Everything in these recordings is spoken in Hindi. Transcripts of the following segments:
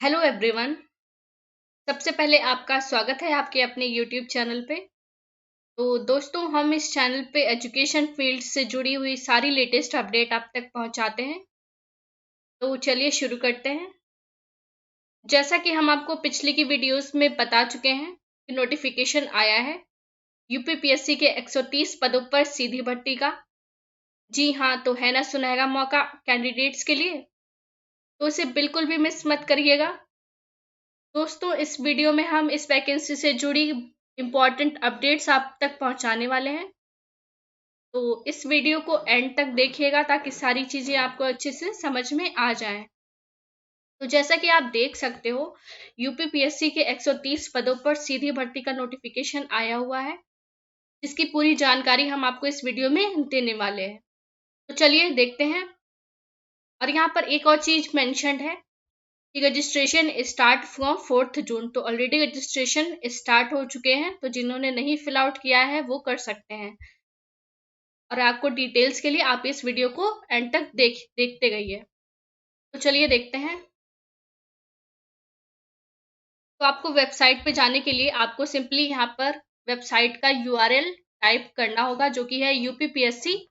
Hello everyone. सबसे पहले आपका स्वागत है आपके अपने यूट्यूब चैनल पे। तो दोस्तों, हम इस चैनल पे एजुकेशन फील्ड से जुड़ी हुई सारी लेटेस्ट अपडेट आप तक पहुंचाते हैं। तो चलिए शुरू करते हैं। जैसा कि हम आपको पिछली की वीडियोस में बता चुके हैं कि नोटिफिकेशन आया है यूपीपीएससी के 130 पदों पर सीधी भर्ती का। जी हाँ, तो है ना सुनहरा मौका कैंडिडेट्स के लिए, तो इसे बिल्कुल भी मिस मत करिएगा। दोस्तों, इस वीडियो में हम इस वैकेंसी से जुड़ी इम्पॉर्टेंट अपडेट्स आप तक पहुंचाने वाले हैं। तो इस वीडियो को एंड तक देखिएगा ताकि सारी चीज़ें आपको अच्छे से समझ में आ जाएं। तो जैसा कि आप देख सकते हो, यूपीपीएससी के 130 पदों पर सीधी भर्ती का नोटिफिकेशन आया हुआ है, जिसकी पूरी जानकारी हम आपको इस वीडियो में देने वाले हैं। तो चलिए देखते हैं। और यहाँ पर एक और चीज़ मेंशन्ड है कि रजिस्ट्रेशन स्टार्ट फ्रॉम 4 जून। तो ऑलरेडी रजिस्ट्रेशन स्टार्ट हो चुके हैं, तो जिन्होंने नहीं फिल आउट किया है वो कर सकते हैं। और आपको डिटेल्स के लिए आप इस वीडियो को एंड तक देखते रहिए। तो चलिए देखते हैं। तो आपको वेबसाइट पे जाने के लिए आपको सिंपली यहाँ पर वेबसाइट का यूआरएल टाइप करना होगा, जो कि है uppsc.up.nic.in।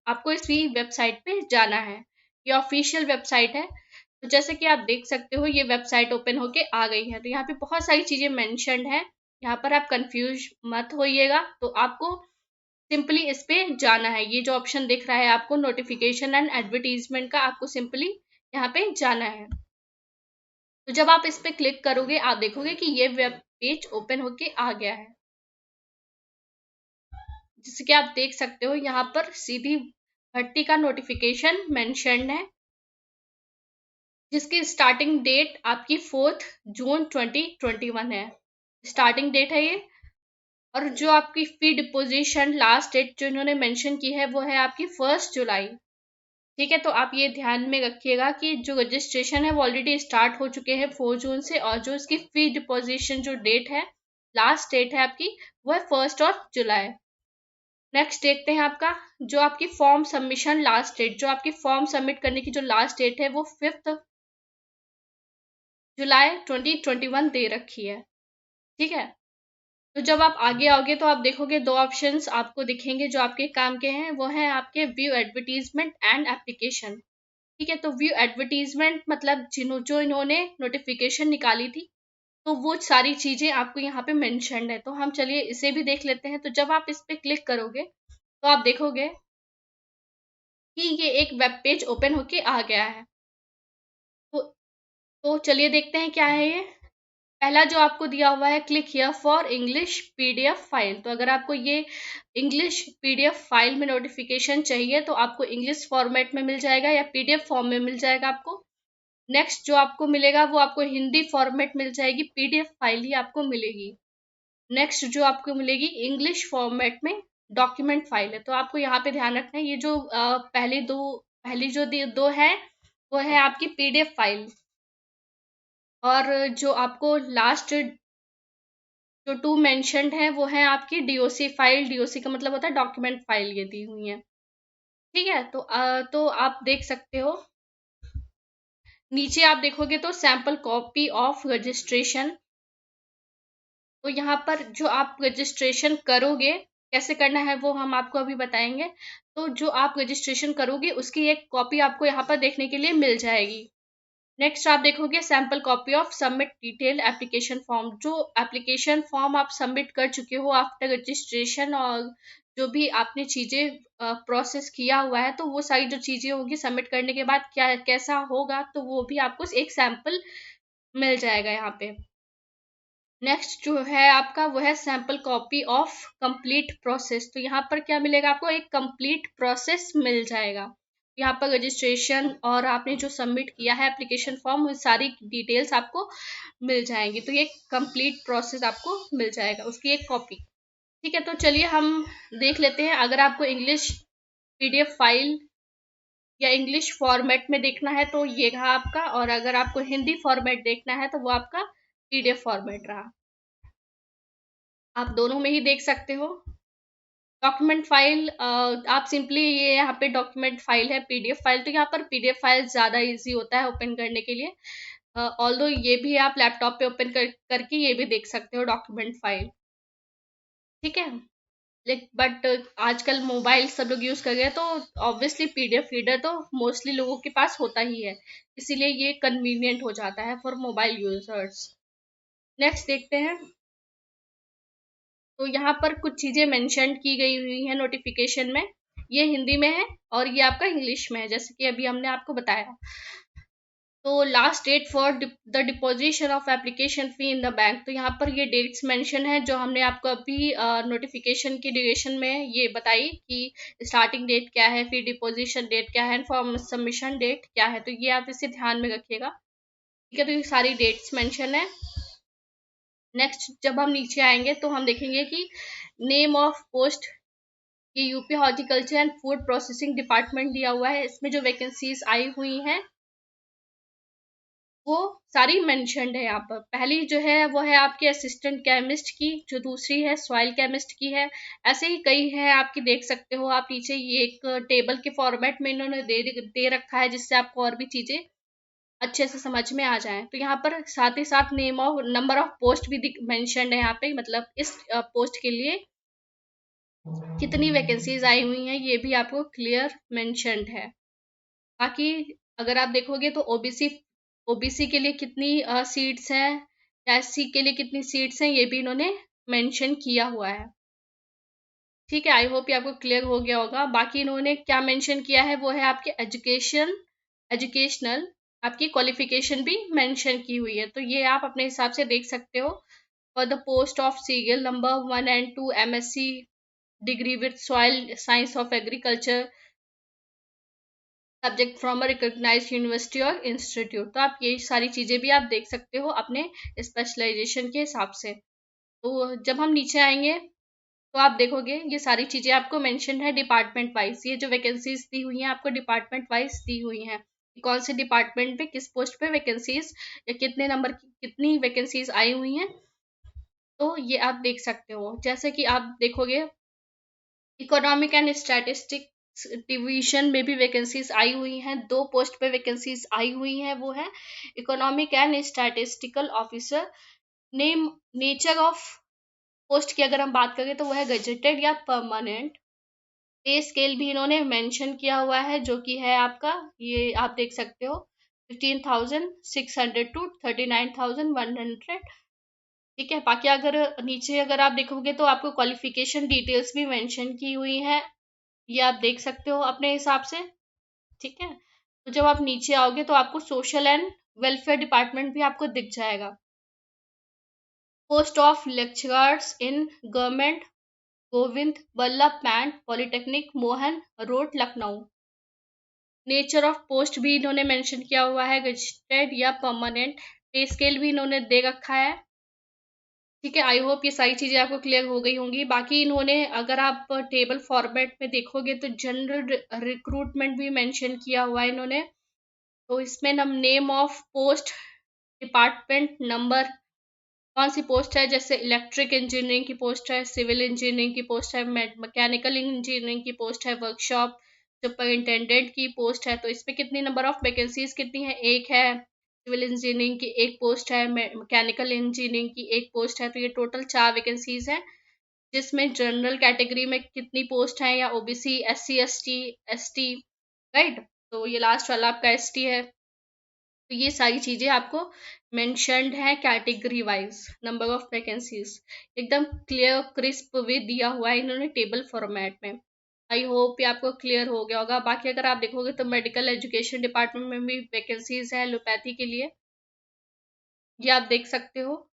आपको इसी वेबसाइट पे जाना है। ये ऑफिशियल वेबसाइट है। तो जैसे कि आप देख सकते हो, ये वेबसाइट ओपन होके आ गई है। तो यहाँ पे बहुत सारी चीजें मेंशन्ड है। यहाँ पर आप कंफ्यूज मत होइएगा। तो आपको सिंपली इस पे जाना है। ये जो ऑप्शन दिख रहा है आपको नोटिफिकेशन एंड एडवर्टीजमेंट का, आपको सिंपली यहाँ पे जाना है। तो जब आप इस पे क्लिक करोगे, आप देखोगे कि ये वेब पेज ओपन होके आ गया है। जैसे कि आप देख सकते हो, यहाँ पर सीधी भर्ती का नोटिफिकेशन मेंशन्ड है, जिसकी स्टार्टिंग डेट आपकी 4 जून 2021 है। स्टार्टिंग डेट है ये। और जो आपकी फी डिपोजिशन लास्ट डेट जो इन्होंने मेंशन की है वो है आपकी 1 जुलाई। ठीक है, तो आप ये ध्यान में रखिएगा कि जो रजिस्ट्रेशन है वो ऑलरेडी स्टार्ट हो चुके हैं 4 जून से, और जो इसकी फी डिपोजिशन जो डेट है, लास्ट डेट है आपकी, वो है 1 जुलाई। नेक्स्ट देखते हैं आपका जो आपकी फॉर्म सबमिशन लास्ट डेट, जो आपकी फॉर्म सबमिट करने की जो लास्ट डेट है वो 5 जुलाई 2021 दे रखी है। ठीक है, तो जब आप आगे आओगे तो आप देखोगे दो ऑप्शंस आपको दिखेंगे जो आपके काम के हैं। वो है आपके व्यू एडवर्टीजमेंट एंड एप्लीकेशन। ठीक है, तो व्यू एडवर्टीजमेंट मतलब जो इन्होंने नोटिफिकेशन निकाली थी, तो वो सारी चीजें आपको यहाँ पे मेंशन्ड है। तो हम चलिए इसे भी देख लेते हैं। तो जब आप इस पे क्लिक करोगे तो आप देखोगे कि ये एक वेब पेज ओपन होके आ गया है। तो चलिए देखते हैं क्या है ये। पहला जो आपको दिया हुआ है, click here for English PDF file. तो अगर आपको ये इंग्लिश पीडीएफ फाइल में नोटिफिकेशन चाहिए तो आपको इंग्लिश फॉर्मेट में मिल जाएगा या पीडीएफ फॉर्म में मिल जाएगा आपको। नेक्स्ट जो आपको मिलेगा वो आपको हिंदी फॉर्मेट मिल जाएगी, पीडीएफ फाइल ही आपको मिलेगी। नेक्स्ट जो आपको मिलेगी इंग्लिश फॉर्मेट में डॉक्यूमेंट फाइल है। तो आपको यहाँ पे ध्यान रखना है, ये जो पहली जो दो है वो है आपकी पीडीएफ फाइल, और जो आपको लास्ट जो टू मेंशन्ड है वो है आपकी डीओसी फाइल। डीओसी का मतलब होता है डॉक्यूमेंट फाइल, ये दी हुई है। ठीक है, तो आप देख सकते हो नीचे आप देखोगे तो सैंपल कॉपी ऑफ रजिस्ट्रेशन। तो यहाँ पर जो आप रजिस्ट्रेशन करोगे, कैसे करना है वो हम आपको अभी बताएंगे। तो जो आप रजिस्ट्रेशन करोगे उसकी एक कॉपी आपको यहाँ पर देखने के लिए मिल जाएगी। नेक्स्ट आप देखोगे sample copy of submit detail application form. जो एप्लीकेशन फॉर्म आप सबमिट कर चुके हो आफ्टर रजिस्ट्रेशन, और जो भी आपने चीज़ें प्रोसेस किया हुआ है, तो वो सारी जो चीज़ें होंगी सबमिट करने के बाद क्या कैसा होगा, तो वो भी आपको एक सैंपल मिल जाएगा यहाँ पे। नेक्स्ट जो है आपका वो है sample copy of complete process. तो यहाँ पर क्या मिलेगा आपको, एक कंप्लीट प्रोसेस मिल जाएगा। यहाँ पर रजिस्ट्रेशन और आपने जो सबमिट किया है एप्लीकेशन फॉर्म, वो सारी डिटेल्स आपको मिल जाएंगी। तो ये कंप्लीट प्रोसेस आपको मिल जाएगा, उसकी एक कॉपी। ठीक है, तो चलिए हम देख लेते हैं। अगर आपको इंग्लिश पीडीएफ फाइल या इंग्लिश फॉर्मेट में देखना है तो ये रहा आपका, और अगर आपको हिंदी फॉर्मेट देखना है तो वो आपका पीडीएफ फॉर्मेट रहा। आप दोनों में ही देख सकते हो। डॉक्यूमेंट फाइल आप सिंपली ये यहाँ पे डॉक्यूमेंट फाइल है पीडीएफ फाइल, तो यहाँ पर पीडीएफ फाइल ज़्यादा इजी होता है ओपन करने के लिए। ऑल्दो ये भी आप लैपटॉप पे ओपन करके ये भी देख सकते हो डॉक्यूमेंट फाइल, ठीक है। बट आजकल मोबाइल सब लोग यूज़ कर रहे हैं, तो ऑब्वियसली पीडीएफ रीडर तो मोस्टली लोगों के पास होता ही है, इसीलिए ये कन्वीनियंट हो जाता है फॉर मोबाइल यूजर्स। नेक्स्ट देखते हैं। तो यहाँ पर कुछ चीज़ें मेंशन की गई हुई हैं नोटिफिकेशन में, ये हिंदी में है और ये आपका इंग्लिश में है, जैसे कि अभी हमने आपको बताया। तो last date for the deposition of application fee in the bank, तो यहाँ पर ये डेट्स मेंशन है जो हमने आपको अभी नोटिफिकेशन की ड्यूरेशन में ये बताई कि स्टार्टिंग डेट क्या है, फिर डिपोजिशन डेट क्या है, फॉर्म सबमिशन डेट क्या है, तो ये आप इसे ध्यान में रखिएगा, ठीक है। तो ये सारी डेट्स मेंशन है। नेक्स्ट जब हम नीचे आएंगे तो हम देखेंगे कि नेम ऑफ पोस्ट, ये UP horticulture and food processing department दिया हुआ है, इसमें जो वैकेंसीज आई हुई हैं वो सारी मेंशनड है यहाँ पर। पहली जो है वो है आपके असिस्टेंट केमिस्ट की, जो दूसरी है सॉइल केमिस्ट की है, ऐसे ही कई है आपकी देख सकते हो आप नीचे, ये एक टेबल के फॉर्मेट में इन्होंने दे रखा है जिससे आपको और भी चीज़ें अच्छे से समझ में आ जाए। तो यहाँ पर साथ ही साथ name of number of post भी मेंशनड है यहाँ पे, मतलब इस पोस्ट के लिए कितनी वैकेंसीज आई हुई हैं ये भी आपको क्लियर मेंशनड है। बाकी अगर आप देखोगे तो ओबीसी के लिए कितनी सीट्स हैं, एससी के लिए कितनी सीट्स हैं, ये भी इन्होंने मेंशन किया हुआ है, ठीक है। आई होप ये आपको क्लियर हो गया होगा। बाकी इन्होंने क्या मेंशन किया है वो है आपके एजुकेशनल आपकी क्वालिफिकेशन भी मेंशन की हुई है, तो ये आप अपने हिसाब से देख सकते हो। For the post of serial number 1 and 2 MSc degree with soil science of agriculture subject from a recognised university और इंस्टीट्यूट, तो आप ये सारी चीज़ें भी आप देख सकते हो अपने स्पेशलाइजेशन के हिसाब से। तो जब हम नीचे आएंगे तो आप देखोगे ये सारी चीज़ें आपको मेंशन है डिपार्टमेंट वाइज, ये जो वैकेंसीज दी हुई हैं आपको डिपार्टमेंट वाइज दी हुई हैं, कौन से डिपार्टमेंट पे किस पोस्ट पे वैकेंसीज या कितने नंबर की कितनी वैकेंसीज आई हुई हैं, तो ये आप देख सकते हो। जैसे कि आप देखोगे इकोनॉमिक एंड स्टैटिस्टिक्स डिवीजन में भी वैकेंसीज आई हुई हैं, 2 पोस्ट पे वैकेंसीज आई हुई हैं, वो है economic and statistical officer. Name nature of post की अगर हम बात करें तो वह है गजेटेड या परमानेंट। पे स्केल भी इन्होंने मेंशन किया हुआ है जो कि है आपका, ये आप देख सकते हो 15,600 टू 39,100, ठीक है। बाकी अगर नीचे अगर आप देखोगे तो आपको क्वालिफिकेशन डिटेल्स भी मेंशन की हुई है, ये आप देख सकते हो अपने हिसाब से, ठीक है। तो जब आप नीचे आओगे तो आपको सोशल एंड वेलफेयर डिपार्टमेंट भी आपको दिख जाएगा। Post of lecturers in government Govind Ballabh Pant polytechnic Mohan road Lucknow. Nature of post भी इन्होंने मेंशन किया हुआ है, गजेटेड या परमानेंट। पे स्केल भी इन्होंने दे रखा है, ठीक है। आई होप ये सारी चीज़ें आपको क्लियर हो गई होंगी। बाकी इन्होंने अगर आप टेबल फॉर्मेट में देखोगे तो जनरल रिक्रूटमेंट भी मेंशन किया हुआ है इन्होंने, तो इसमें name of post, department number, कौन सी पोस्ट है, जैसे इलेक्ट्रिक इंजीनियरिंग की पोस्ट है, सिविल इंजीनियरिंग की पोस्ट है, मैकेनिकल इंजीनियरिंग की पोस्ट है, वर्कशॉप सुपरिंटेंडेंट की पोस्ट है, तो इसमें कितनी नंबर ऑफ वैकेंसीज कितनी है, एक है। सिविल इंजीनियरिंग की एक पोस्ट है, मैकेनिकल इंजीनियरिंग की एक पोस्ट है, तो ये टोटल 4 वैकेंसीज हैं। जिसमें जनरल कैटेगरी में कितनी पोस्ट है, या ओबीसी SC ST राइट, तो ये लास्ट वाला आपका ST है। तो ये सारी चीज़ें आपको मेंशन्ड है category wise, number of vacancies एकदम क्लियर क्रिस्प वे दिया हुआ है इन्होंने टेबल फॉर्मेट में। आई होप ये आपको क्लियर हो गया होगा। बाकी अगर आप देखोगे तो मेडिकल एजुकेशन डिपार्टमेंट में भी वैकेंसीज है एलोपैथी के लिए, ये आप देख सकते हो।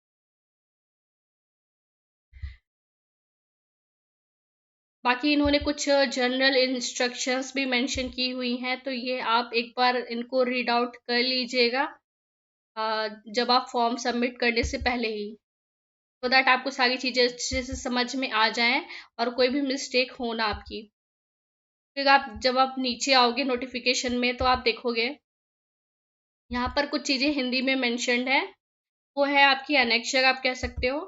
बाकी इन्होंने कुछ जनरल इंस्ट्रक्शंस भी मेंशन की हुई हैं, तो ये आप एक बार इनको रीड आउट कर लीजिएगा जब आप फॉर्म सबमिट करने से पहले ही, तो दैट आपको सारी चीज़ें अच्छे से समझ में आ जाएं और कोई भी मिस्टेक हो ना आपकी। फिर आप जब आप नीचे आओगे नोटिफिकेशन में तो आप देखोगे यहाँ पर कुछ चीज़ें हिंदी में मेंशन्ड है, वो है आपकी एनेक्चर आप कह सकते हो।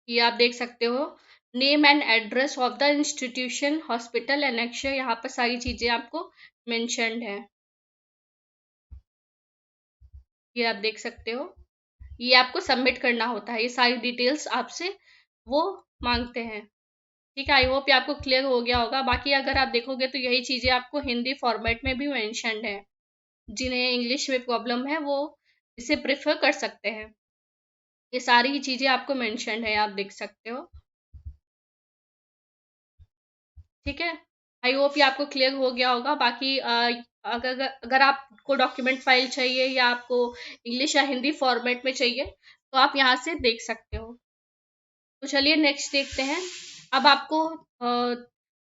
ये आप देख सकते हो, name and address of the institution, hospital, annexure, यहाँ पर सारी चीजें आपको मेंशन्ड है। ये आप देख सकते हो, ये आपको सबमिट करना होता है, ये सारी डिटेल्स आपसे वो मांगते हैं। ठीक है, आई होप ये आपको क्लियर हो गया होगा। बाकी अगर आप देखोगे तो यही चीजें आपको हिंदी फॉर्मेट में भी मेंशन्ड है, जिन्हें इंग्लिश में प्रॉब्लम है वो इसे प्रेफर कर सकते हैं। ये सारी ही चीजें आपको मेंशन्ड है, आप देख सकते हो। ठीक है, आई होप ये आपको क्लियर हो गया होगा। बाकी अगर आपको डॉक्यूमेंट फाइल चाहिए या आपको इंग्लिश या हिंदी फॉर्मेट में चाहिए तो आप यहाँ से देख सकते हो। तो चलिए नेक्स्ट देखते हैं। अब आपको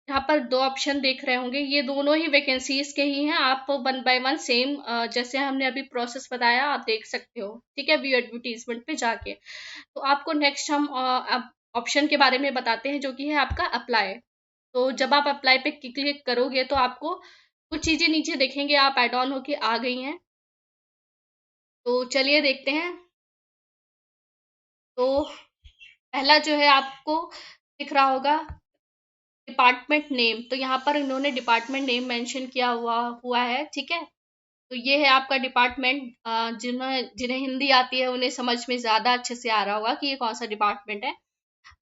यहाँ पर दो ऑप्शन देख रहे होंगे, ये दोनों ही वैकेंसीज के ही हैं। आप वन बाय वन सेम जैसे हमने अभी प्रोसेस बताया आप देख सकते हो। ठीक है, व्यू एडवर्टीजमेंट पे जाके तो आपको नेक्स्ट हम ऑप्शन के बारे में बताते हैं, जो कि है आपका अप्लाई। तो जब आप अप्लाई पे क्लिक करोगे तो आपको कुछ चीजें नीचे देखेंगे, आप एड ऑन होके आ गई हैं। तो चलिए देखते हैं। तो पहला जो है आपको दिख रहा होगा डिपार्टमेंट नेम, तो यहाँ पर इन्होंने डिपार्टमेंट नेम मेंशन किया हुआ है। ठीक है, तो ये है आपका डिपार्टमेंट। जिन्हें जिन्हें हिंदी आती है उन्हें समझ में ज्यादा अच्छे से आ रहा होगा कि ये कौन सा डिपार्टमेंट है।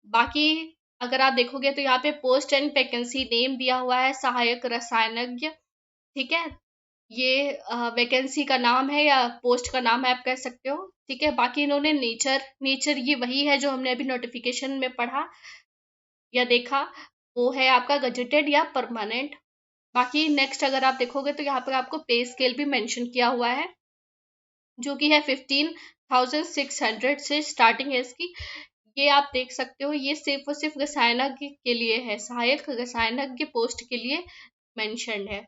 बाकी अगर आप देखोगे तो यहाँ पे पोस्ट एंड वैकेंसी नेम दिया हुआ है सहायक रसायनज्ञ। ठीक है, ये वैकेंसी का नाम है या पोस्ट का नाम है आप कह सकते हो। ठीक है, बाकी इन्होंने नेचर नेचर ये वही है जो हमने अभी नोटिफिकेशन में पढ़ा या देखा, वो है आपका गजेटेड या परमानेंट। बाकी नेक्स्ट अगर आप देखोगे तो यहाँ पर आपको पे स्केल भी मेंशन किया हुआ है, जो कि है 15,600 से स्टार्टिंग है इसकी। ये आप देख सकते हो, ये सिर्फ और सिर्फ रसायनज्ञ के लिए है, सहायक रसायनज्ञ पोस्ट के लिए मेंशन है।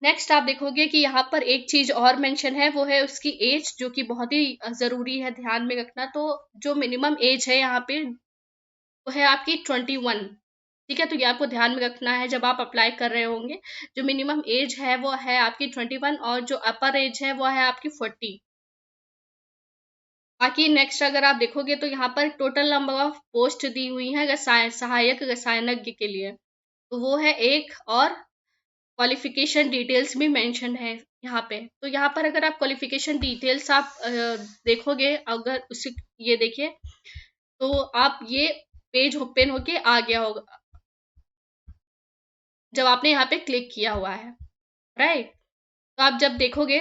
नेक्स्ट आप देखोगे कि यहाँ पर एक चीज और मेंशन है, वो है उसकी एज, जो कि बहुत ही जरूरी है ध्यान में रखना। तो जो मिनिमम एज है यहाँ पे वो है आपकी 21। ठीक है, तो ये आपको ध्यान में रखना है जब आप अप्लाई कर रहे होंगे। जो मिनिमम एज है वो है आपकी 21 और जो अपर एज है वो है आपकी 40। बाकी नेक्स्ट अगर आप देखोगे तो यहाँ पर टोटल नंबर ऑफ पोस्ट दी हुई है सहायक रसायनज्ञ के लिए, तो वो है एक। और क्वालिफिकेशन डिटेल्स भी मेंशन है यहाँ पे। तो यहाँ पर अगर आप क्वालिफिकेशन डिटेल्स आप देखोगे, अगर उसी ये देखिए तो आप ये पेज ओपन होके आ गया होगा जब आपने यहाँ पे क्लिक किया हुआ है, राइट। तो आप जब देखोगे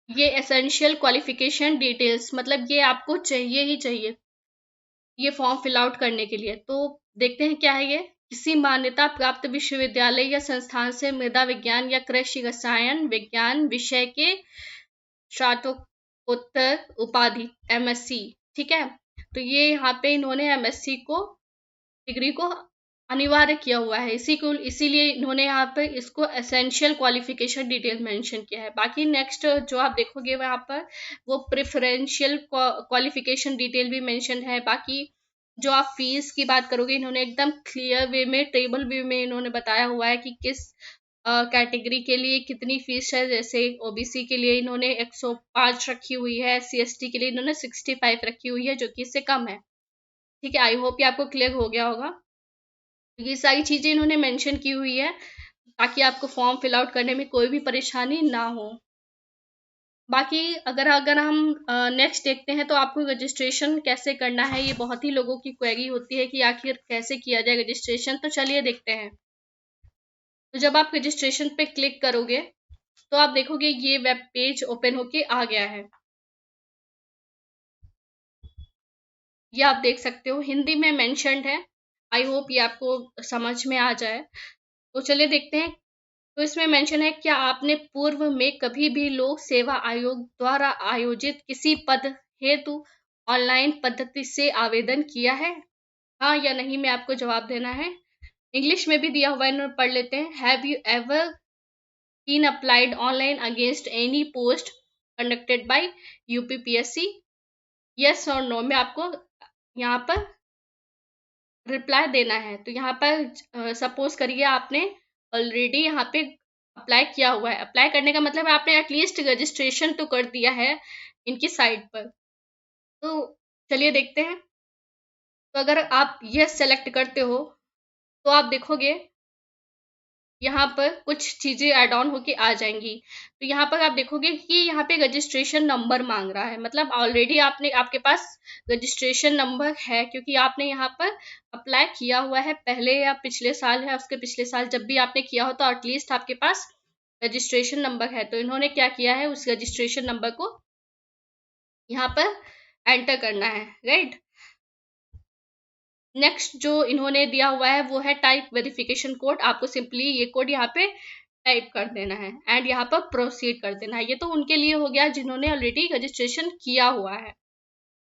ये एसेंशियल क्वालिफिकेशन डिटेल्स, मतलब ये आपको चाहिए ही चाहिए ये फॉर्म फिल आउट करने के लिए। तो देखते हैं क्या है ये। किसी मान्यता प्राप्त विश्वविद्यालय या संस्थान से मृदा विज्ञान या कृषि रसायन विज्ञान विषय के स्नातकोत्तर उपाधि एमएससी। ठीक है, तो ये यहाँ पे इन्होंने एमएससी को डिग्री को अनिवार्य किया हुआ है, इसीलिए इन्होंने यहाँ पे इसको एसेंशियल क्वालिफिकेशन डिटेल मेंशन किया है। बाकी नेक्स्ट जो आप देखोगे वहाँ पर वो प्रेफरेंशियल क्वालिफिकेशन डिटेल भी मेंशन है। बाकी जो आप फीस की बात करोगे, इन्होंने एकदम क्लियर वे में टेबल वे में इन्होंने बताया हुआ है कि किस कैटेगरी के लिए कितनी फीस है। जैसे ओबीसी के लिए इन्होंने 105 रखी हुई है, SC ST के लिए इन्होंने 65 रखी हुई है, जो कि इससे कम है। ठीक है, आई होप ये आपको क्लियर हो गया होगा। ये सारी चीजें इन्होंने मेंशन की हुई है ताकि आपको फॉर्म फिल आउट करने में कोई भी परेशानी ना हो। बाकी अगर अगर हम नेक्स्ट देखते हैं तो आपको रजिस्ट्रेशन कैसे करना है, ये बहुत ही लोगों की क्वेरी होती है कि आखिर कैसे किया जाए रजिस्ट्रेशन। तो चलिए देखते हैं। तो जब आप रजिस्ट्रेशन पे क्लिक करोगे तो आप देखोगे ये वेब पेज ओपन होके आ गया है। ये आप देख सकते हो हिंदी में मेंशन्ड है। आई होप ये आपको समझ में आ जाए। तो चलिए देखते हैं। तो इसमें मेंशन है, क्या आपने पूर्व में कभी भी लोक सेवा आयोग द्वारा आयोजित किसी पद हेतु ऑनलाइन पद्धति से आवेदन किया है? हाँ या नहीं में आपको जवाब देना है। इंग्लिश में भी दिया हुआ है, इन्होंने पढ़ लेते हैं। Have you ever been applied online against any post conducted by UPPSC? Yes और नो में आपको यहाँ पर रिप्लाई देना है। तो यहाँ पर सपोज करिए आपने ऑलरेडी यहाँ पे अप्लाई किया हुआ है। अप्लाई करने का मतलब है आपने एटलीस्ट रजिस्ट्रेशन तो कर दिया है इनकी साइट पर। तो चलिए देखते हैं। तो अगर आप यस सेलेक्ट करते हो तो आप देखोगे यहाँ पर कुछ चीजें ऐड ऑन होके आ जाएंगी। तो यहाँ पर आप देखोगे कि यहाँ पे रजिस्ट्रेशन नंबर मांग रहा है, मतलब ऑलरेडी आपके पास रजिस्ट्रेशन नंबर है, क्योंकि आपने यहाँ पर अप्लाई किया हुआ है पहले या पिछले साल है, उसके पिछले साल जब भी आपने किया हो तो एटलीस्ट आपके पास रजिस्ट्रेशन नंबर है। तो इन्होंने क्या किया है, उस रजिस्ट्रेशन नंबर को यहाँ पर एंटर करना है, राइट। नेक्स्ट जो इन्होंने दिया हुआ है वो है टाइप वेरिफिकेशन कोड। आपको सिंपली ये कोड यहाँ पे टाइप कर देना है एंड यहाँ पर प्रोसीड कर देना है। ये तो उनके लिए हो गया जिन्होंने ऑलरेडी रजिस्ट्रेशन किया हुआ है।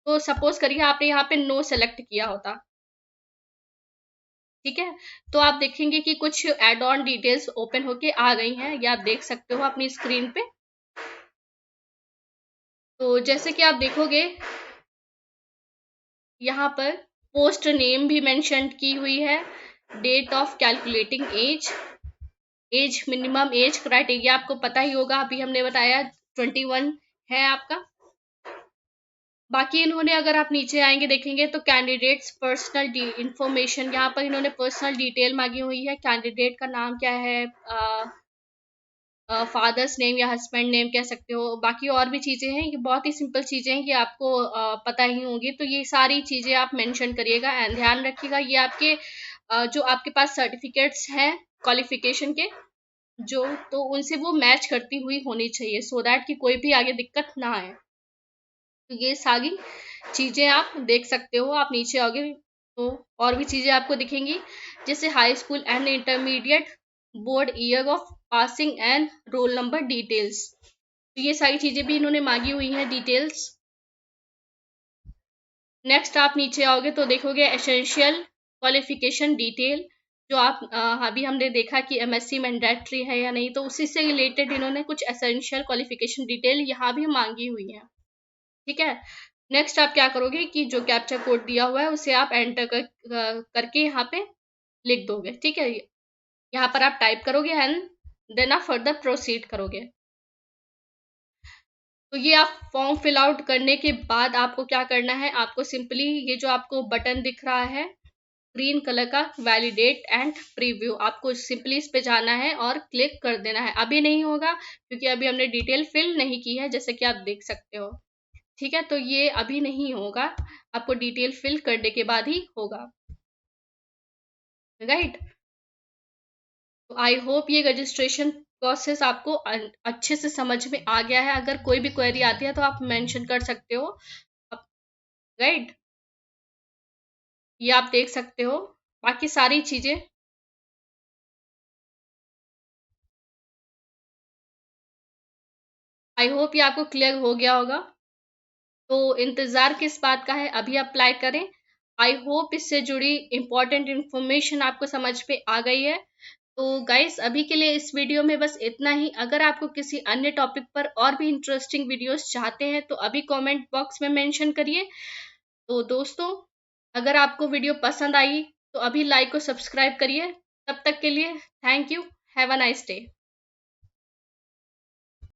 तो सपोज करिए आपने यहाँ पे नो सेलेक्ट किया होता, ठीक है, तो आप देखेंगे कि कुछ एड ऑन डिटेल्स ओपन होके आ गई हैं, ये आप देख सकते हो अपनी स्क्रीन पे। तो जैसे कि आप देखोगे यहाँ पर पोस्ट नेम भी मेंशन की हुई है, date of calculating age, age minimum age criteria आपको पता ही होगा, अभी हमने बताया 21 है आपका। बाकी इन्होंने, अगर आप नीचे आएंगे देखेंगे तो कैंडिडेट्स पर्सनल इंफॉर्मेशन, यहाँ पर इन्होंने पर्सनल डिटेल मांगी हुई है। कैंडिडेट का नाम क्या है, फादर्स नेम या हस्बैंड नेम कह सकते हो। बाकी और भी चीज़ें हैं, ये बहुत ही सिंपल चीज़ें हैं, ये आपको पता ही होंगी। तो ये सारी चीज़ें आप मेंशन करिएगा एंड ध्यान रखिएगा ये आपके जो आपके पास सर्टिफिकेट्स हैं क्वालिफिकेशन के जो, तो उनसे वो मैच करती हुई होनी चाहिए, सो दैट कि कोई भी आगे दिक्कत ना आए। तो ये सारी चीज़ें आप देख सकते हो। आप नीचे आओगे तो और भी चीज़ें आपको दिखेंगी, जैसे high school and intermediate board year of passing and roll number details. तो ये सारी चीज़ें भी इन्होंने मांगी हुई हैं डिटेल्स। नेक्स्ट आप नीचे आओगे तो देखोगे एसेंशियल क्वालिफिकेशन डिटेल, जो आप अभी हमने देखा कि एमएससी मैंडेटरी है या नहीं, तो उसी से रिलेटेड इन्होंने कुछ एसेंशियल क्वालिफिकेशन डिटेल यहाँ भी मांगी हुई है, ठीक है। नेक्स्ट आप क्या करोगे कि जो कैप्चा कोड दिया हुआ है उसे आप एंटर करके यहाँ पे लिख दोगे, ठीक है। यहाँ पर आप टाइप करोगे एंड देन आप फर्दर प्रोसीड करोगे। तो ये आप फॉर्म फिल आउट करने के बाद आपको क्या करना है, आपको सिंपली ये जो आपको बटन दिख रहा है ग्रीन कलर का वैलिडेट एंड प्रीव्यू, आपको सिंपली इस पे जाना है और क्लिक कर देना है। अभी नहीं होगा क्योंकि अभी हमने डिटेल फिल नहीं की है, जैसे कि आप देख सकते हो, ठीक है। तो ये अभी नहीं होगा, आपको डिटेल फिल करने के बाद ही होगा, राइट। तो आई होप ये रजिस्ट्रेशन प्रोसेस आपको अच्छे से समझ में आ गया है। अगर कोई भी क्वेरी आती है तो आप मेंशन कर सकते हो, राइट। ये आप देख सकते हो, बाकी सारी चीजें आई होप ये आपको क्लियर हो गया होगा। तो इंतजार किस बात का है, अभी अप्लाई करें। आई होप इससे जुड़ी इंपॉर्टेंट इंफॉर्मेशन आपको समझ पे आ गई है। तो गाइस अभी के लिए इस वीडियो में बस इतना ही। अगर आपको किसी अन्य टॉपिक पर और भी इंटरेस्टिंग वीडियोस चाहते हैं तो अभी कमेंट बॉक्स में मेंशन करिए। तो दोस्तों, अगर आपको वीडियो पसंद आई तो अभी लाइक और सब्सक्राइब करिए। तब तक के लिए thank you, have a nice day.